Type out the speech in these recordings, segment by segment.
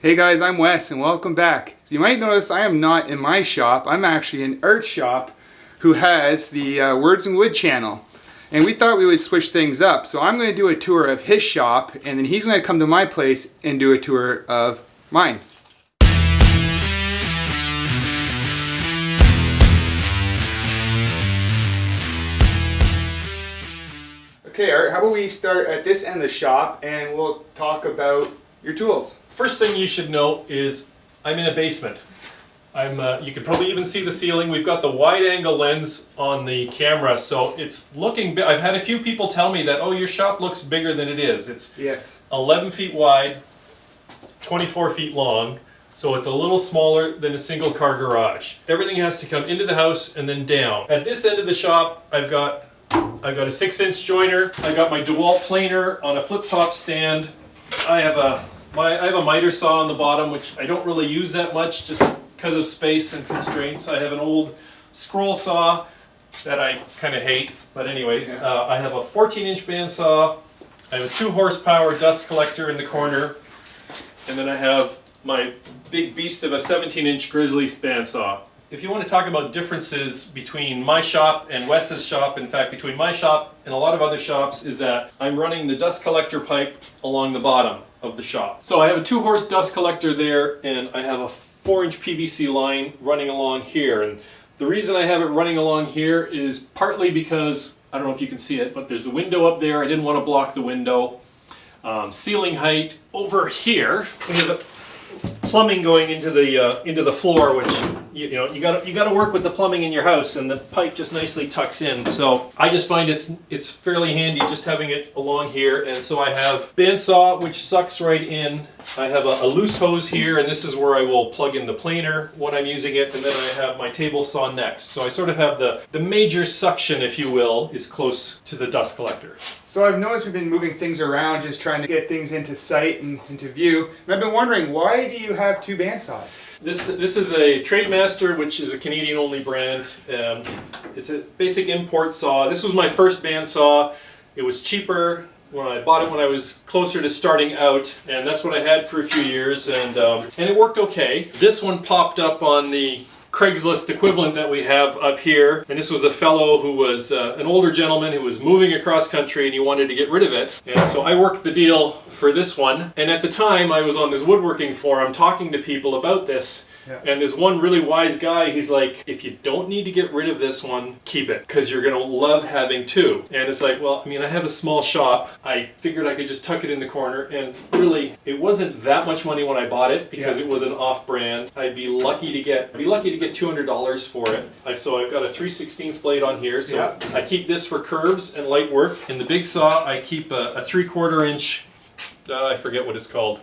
Hey guys, I'm Wes and welcome back. So you might notice I am not in my shop. I'm actually in Art's shop who has the WordsNWood channel. And we thought we would switch things up. So I'm going to do a tour of his shop and then he's going to come to my place and do a tour of mine. Okay Art, how about we start at this end of the shop and we'll talk about your tools. First thing you should know is I'm in a basement. You can probably even see the ceiling. We've got the wide angle lens on the camera, so it's looking big. I've had a few people tell me that, oh, your shop looks bigger than it is. It's 11 feet wide, 24 feet long, so it's a little smaller than a single car garage. Everything has to come into the house and then down. At this end of the shop, I've got a 6-inch joiner. I got my DeWalt planer on a flip-top stand. I have a miter saw on the bottom, which I don't really use that much just because of space and constraints. I have an old scroll saw that I kind of hate, but anyways, I have a 14-inch bandsaw. I have a 2-horsepower dust collector in the corner, and then I have my big beast of a 17-inch Grizzly bandsaw. If you want to talk about differences between my shop and Wes's shop, in fact between my shop and a lot of other shops, is that I'm running the dust collector pipe along the bottom of the shop. So I have a 2-horse dust collector there and I have a 4-inch PVC line running along here. And the reason I have it running along here is partly because, I don't know if you can see it, but there's a window up there. I didn't want to block the window. Ceiling height over here. We have the plumbing going into the floor, which you got to work with the plumbing in your house, and the pipe just nicely tucks in. So I just find it's fairly handy just having it along here. And so I have bandsaw, which sucks right in. I have a loose hose here, and this is where I will plug in the planer when I'm using it, and then I have my table saw next. So I sort of have the major suction, if you will, is close to the dust collector. So I've noticed we've been moving things around, just trying to get things into sight and into view. And I've been wondering, why do you have 2 bandsaws? This is a Trademaster, which is a Canadian-only brand. It's a basic import saw. This was my first bandsaw. It was cheaper when I bought it when I was closer to starting out, and that's what I had for a few years, and it worked okay. This one popped up on the Craigslist equivalent that we have up here, and this was a fellow who was an older gentleman who was moving across country and he wanted to get rid of it, and so I worked the deal for this one. And at the time I was on this woodworking forum talking to people about this. And there's one really wise guy, he's like, if you don't need to get rid of this one, keep it, because you're going to love having 2. And it's like, well, I mean, I have a small shop. I figured I could just tuck it in the corner, and really, it wasn't that much money when I bought it, because it was an off-brand. I'd be lucky to get $200 for it. So I've got a 3/16 blade on here, so I keep this for curves and light work. In the big saw, I keep a 3/4 inch, I forget what it's called.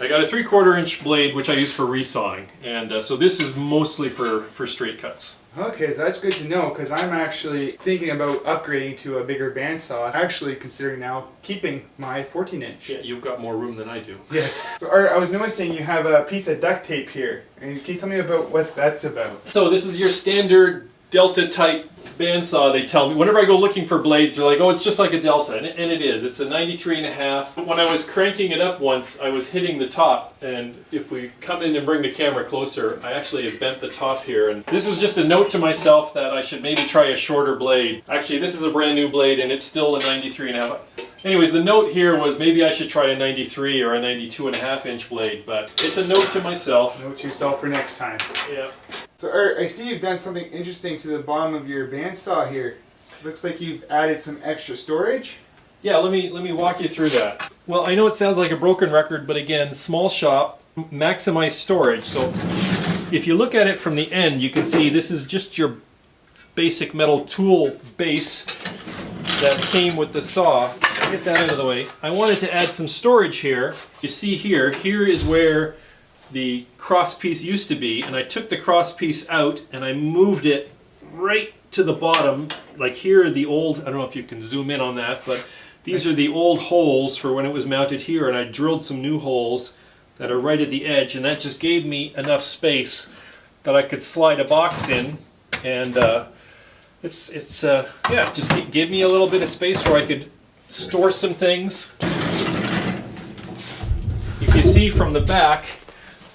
I got a 3/4 inch blade, which I use for resawing, and so this is mostly for straight cuts. Okay, that's good to know, because I'm actually thinking about upgrading to a bigger bandsaw. Actually considering now keeping my 14-inch. Yeah, you've got more room than I do. Yes. So Art, I was noticing you have a piece of duct tape here, and can you tell me about what that's about? So this is your standard Delta type bandsaw. They tell me whenever I go looking for blades, they're like, oh, it's just like a Delta, and it is. It's a 93.5. But when I was cranking it up once, I was hitting the top, and if we come in and bring the camera closer, I actually have bent the top here, and this was just a note to myself that I should maybe try a shorter blade. Actually, this is a brand new blade, and it's still a 93.5. Anyways, the note here was maybe I should try a 93 or a 92.5 inch blade, but it's a note to myself. Note to yourself for next time. Yeah. So Art, I see you've done something interesting to the bottom of your bandsaw here. Looks like you've added some extra storage. Yeah, let me walk you through that. Well, I know it sounds like a broken record, but again, small shop, maximize storage. So if you look at it from the end, you can see this is just your basic metal tool base that came with the saw. Get that out of the way. I wanted to add some storage here. You see here is where the cross piece used to be, and I took the cross piece out and I moved it right to the bottom. Like here are the old, I don't know if you can zoom in on that, but these are the old holes for when it was mounted here, and I drilled some new holes that are right at the edge, and that just gave me enough space that I could slide a box in, and just gave me a little bit of space where I could store some things. You can see see from the back,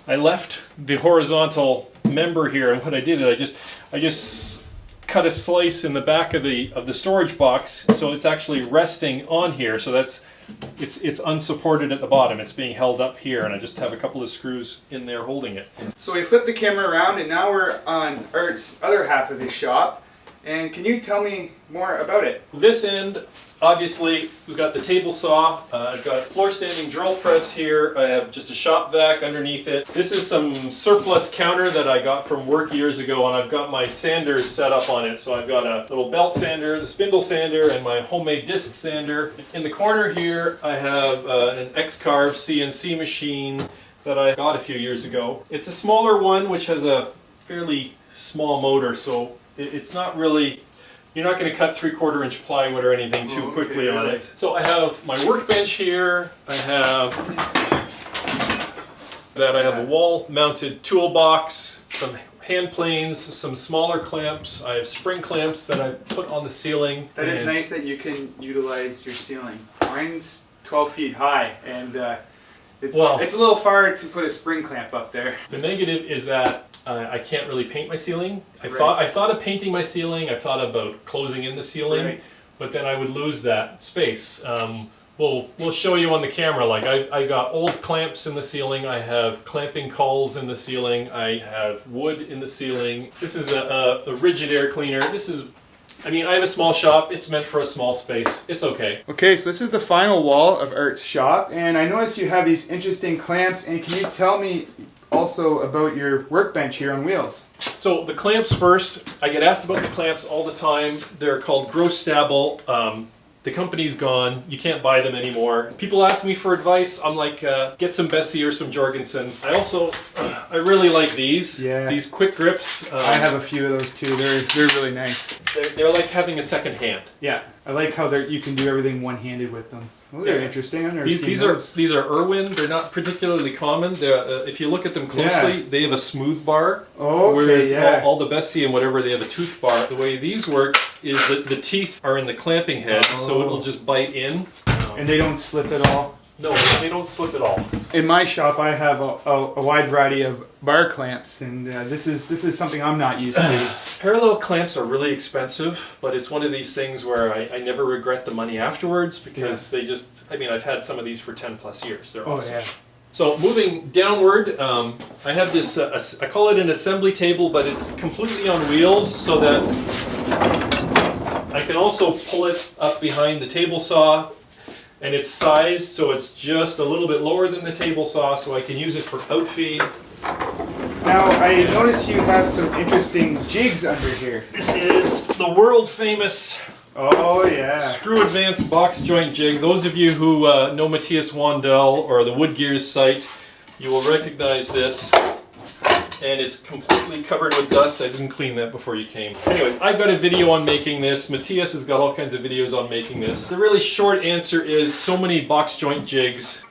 I left the horizontal member here, and what I did is I just cut a slice in the back of the storage box, so it's actually resting on here. So it's unsupported at the bottom. It's being held up here, and I just have a couple of screws in there holding it. So we flipped the camera around, and now we're on Art's other half of his shop. And can you tell me more about it? This end, obviously, we've got the table saw. I've got floor standing drill press here. I have just a shop vac underneath it. This is some surplus counter that I got from work years ago, and I've got my sanders set up on it. So I've got a little belt sander, the spindle sander, and my homemade disc sander. In the corner here, I have an X-Carve CNC machine that I got a few years ago. It's a smaller one, which has a fairly small motor, so it's not really, you're not going to cut 3/4 inch plywood or anything too quickly on it. So I have my workbench here. I have a wall mounted toolbox, some hand planes, some smaller clamps. I have spring clamps that I put on the ceiling. That is nice that you can utilize your ceiling. Mine's 12 feet high, and it's a little far to put a spring clamp up there. The negative is that I can't really paint my ceiling. I thought of painting my ceiling. I thought about closing in the ceiling, but then I would lose that space. We'll show you on the camera. Like I got old clamps in the ceiling. I have clamping cauls in the ceiling. I have wood in the ceiling. This is a rigid air cleaner. I have a small shop. It's meant for a small space. It's okay. Okay, so this is the final wall of Art's shop, and I noticed you have these interesting clamps. And can you tell me also about your workbench here on wheels? So the clamps first. I get asked about the clamps all the time. They're called Gross Stable. The company's gone. You can't buy them anymore. People ask me for advice. I'm like, get some Bessie or some Jorgensen's. I really like these. Yeah. These quick grips. I have a few of those too. They're really nice. They're like having a second hand. Yeah. I like how you can do everything one-handed with them. Well, they're interesting. I've never seen those. These are Irwin. They're not particularly common. If you look at them closely, they have a smooth bar. Oh, whereas all the Bessie and whatever, they have a tooth bar. The way these work is that the teeth are in the clamping head, so it'll just bite in. And they don't slip at all? No, they don't slip at all. In my shop, I have a wide variety of bar clamps, and this is something I'm not used to. Parallel clamps are really expensive, but it's one of these things where I never regret the money afterwards, because I've had some of these for 10 plus years. They're awesome. Yeah. So moving downward, I have this, I call it an assembly table, but it's completely on wheels, so that I can also pull it up behind the table saw. And it's sized so it's just a little bit lower than the table saw, so I can use it for outfeed. Now, I notice you have some interesting jigs under here. This is the world famous Screw Advance box joint jig. Those of you who know Matthias Wandel or the Wood Gears site, you will recognize this. And it's completely covered with dust. I didn't clean that before you came. Anyways, I've got a video on making this. Matthias has got all kinds of videos on making this. The really short answer is so many box joint jigs.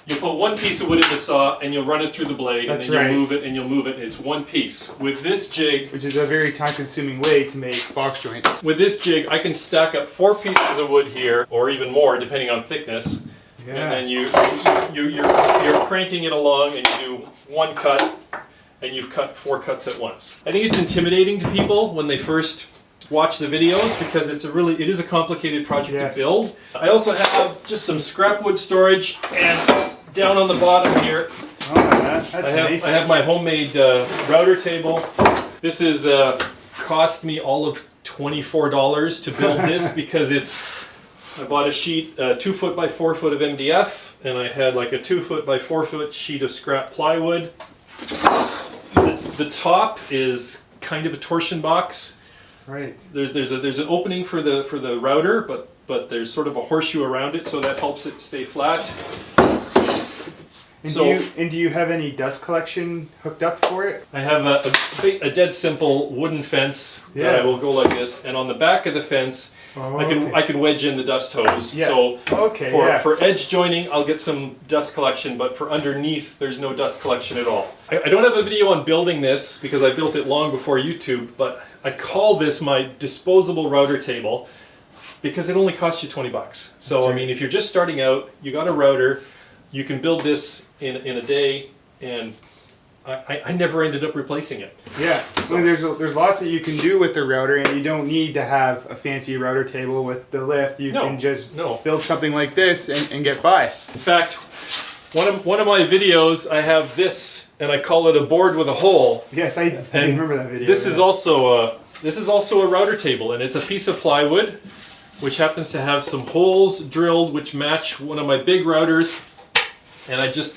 You'll put one piece of wood in the saw and you'll run it through the blade, and then you'll move it and you'll move it. It's one piece. With this jig, which is a very time-consuming way to make box joints. With this jig, I can stack up 4 pieces of wood here, or even more, depending on thickness. Yeah. And then you're cranking it along, and you do one cut, and you've cut 4 cuts at once. I think it's intimidating to people when they first watch the videos, because it is a complicated project to build. I also have just some scrap wood storage, and down on the bottom here, I have my homemade router table. This is cost me all of $24 to build this, because I bought a sheet, 2 foot by 4 foot of MDF, and I had like a 2 foot by 4 foot sheet of scrap plywood. The top is kind of a torsion box. Right. There's an opening for the router, but there's sort of a horseshoe around it, so that helps it stay flat. And do you have any dust collection hooked up for it? I have a dead simple wooden fence that I will go like this, and on the back of the fence, I can wedge in the dust hose. Yeah. So for edge joining, I'll get some dust collection, but for underneath, there's no dust collection at all. I don't have a video on building this because I built it long before YouTube, but I call this my disposable router table because it only costs you $20. So I mean, if you're just starting out, you got a router. You can build this in a day, and I never ended up replacing it. Yeah, so there's lots that you can do with the router, and you don't need to have a fancy router table with the lift. You can just build something like this and get by. In fact, one of my videos, I have this, and I call it a board with a hole. Yes, I remember that video. This is also a router table, and it's a piece of plywood, which happens to have some holes drilled which match one of my big routers, and I just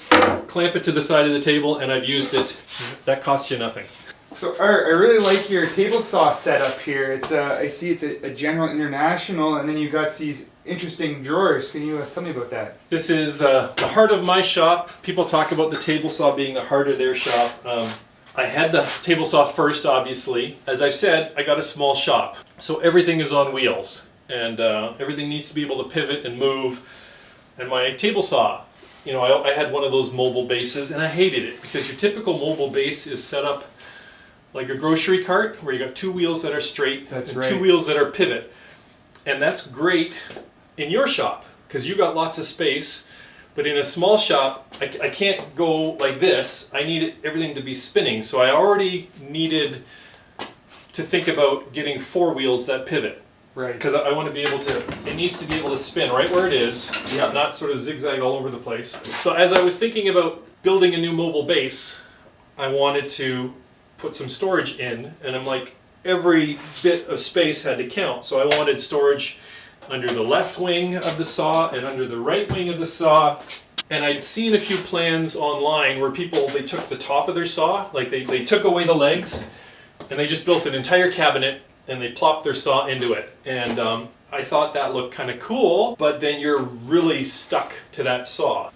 clamp it to the side of the table, and I've used it. That costs you nothing. So Art, I really like your table saw setup here. It's I see it's a General International, and then you've got these interesting drawers. Can you tell me about that? This is the heart of my shop. People talk about the table saw being the heart of their shop. I had the table saw first, obviously. As I've said, I got a small shop, so everything is on wheels, and everything needs to be able to pivot and move. And my table saw, you know, I had one of those mobile bases, and I hated it because your typical mobile base is set up like a grocery cart, where you got two wheels that are straight and two wheels that are pivot. And that's great in your shop because you got lots of space. But in a small shop, I can't go like this. I need everything to be spinning. So I already needed to think about getting four wheels that pivot. Right. Because I want to be able to, it needs to be able to spin right where it is, not sort of zigzag all over the place. So as I was thinking about building a new mobile base, I wanted to put some storage in, and I'm like, every bit of space had to count. So I wanted storage under the left wing of the saw and under the right wing of the saw. And I'd seen a few plans online where they took the top of their saw, like they took away the legs, and they just built an entire cabinet, and they plopped their saw into it. And I thought that looked kind of cool, but then you're really stuck to that saw.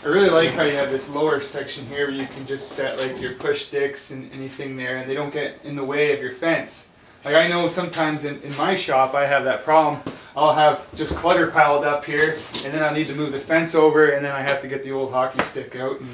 I really like how you have this lower section here where you can just set like your push sticks and anything there, and they don't get in the way of your fence. Like I know sometimes in my shop I have that problem. I'll have just clutter piled up here, and then I need to move the fence over, and then I have to get the old hockey stick out and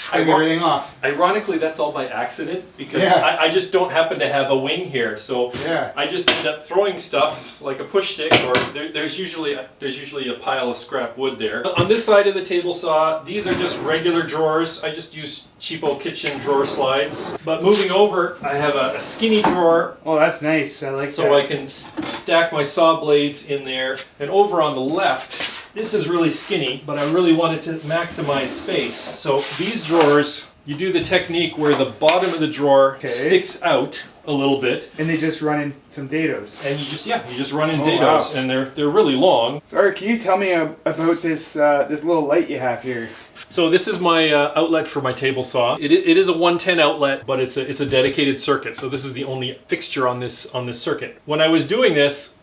clean everything off. Ironically, that's all by accident because I just don't happen to have a wing here, so I just end up throwing stuff like a push stick, or there's usually a pile of scrap wood there. On this side of the table saw, these are just regular drawers. I just use cheapo kitchen drawer slides. But moving over, I have a skinny drawer. Oh, that's nice. I like that. So I can stack my saw blades in there. And over on the left, this is really skinny, but I really wanted to maximize space. So these drawers, you do the technique where the bottom of the drawer sticks out a little bit. And they just run in some dados. And you just run in dados, and they're really long. So Art, can you tell me about this this little light you have here? So this is my outlet for my table saw. It is a 110 outlet, but it's a dedicated circuit. So this is the only fixture on this circuit. When I was doing this,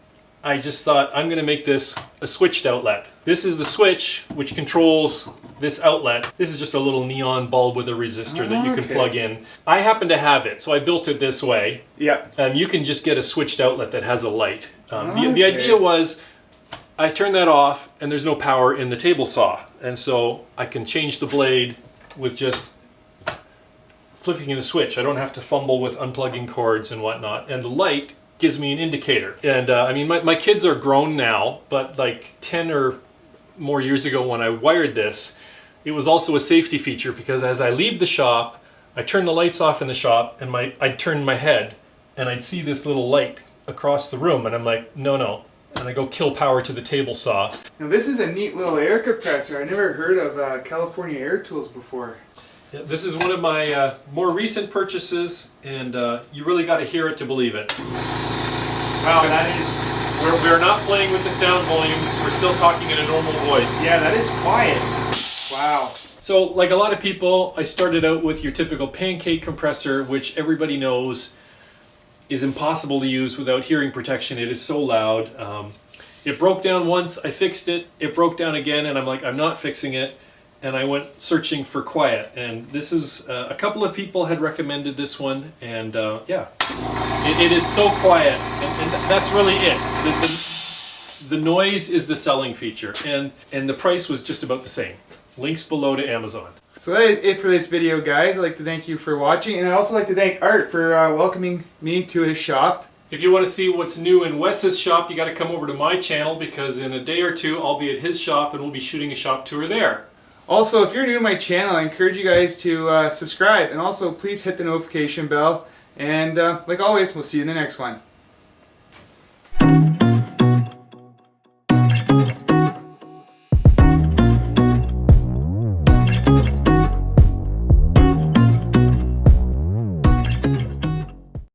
I just thought I'm going to make this a switched outlet. This is the switch which controls this outlet. This is just a little neon bulb with a resistor that you can plug in. I happen to have it, so I built it this way. Yeah. You can just get a switched outlet that has a light. The idea was I turn that off and there's no power in the table saw. And so I can change the blade with just flipping the switch. I don't have to fumble with unplugging cords and whatnot. And the light gives me an indicator. And I mean, my kids are grown now, but like 10 or more years ago when I wired this, it was also a safety feature because as I leave the shop, I turn the lights off in the shop and I'd turn my head and I'd see this little light across the room and I'm like, no. And I go kill power to the table saw. Now this is a neat little air compressor. I never heard of California Air Tools before. Yeah, this is one of my more recent purchases, and you really got to hear it to believe it. Wow, that is... We're not playing with the sound volumes. We're still talking in a normal voice. Yeah, that is quiet. Wow. So, like a lot of people, I started out with your typical pancake compressor, which everybody knows is impossible to use without hearing protection. It is so loud. It broke down once, I fixed it. It broke down again, and I'm like, I'm not fixing it. And I went searching for quiet. And this is, a couple of people had recommended this one, and yeah. It is so quiet, and that's really it. The noise is the selling feature, and the price was just about the same. Links below to Amazon. So that is it for this video, guys. I'd like to thank you for watching, and I'd also like to thank Art for welcoming me to his shop. If you want to see what's new in Wes's shop, you got to come over to my channel because in a day or two I'll be at his shop and we'll be shooting a shop tour there. Also, if you're new to my channel, I encourage you guys to subscribe, and also please hit the notification bell. And like always, we'll see you in the next one.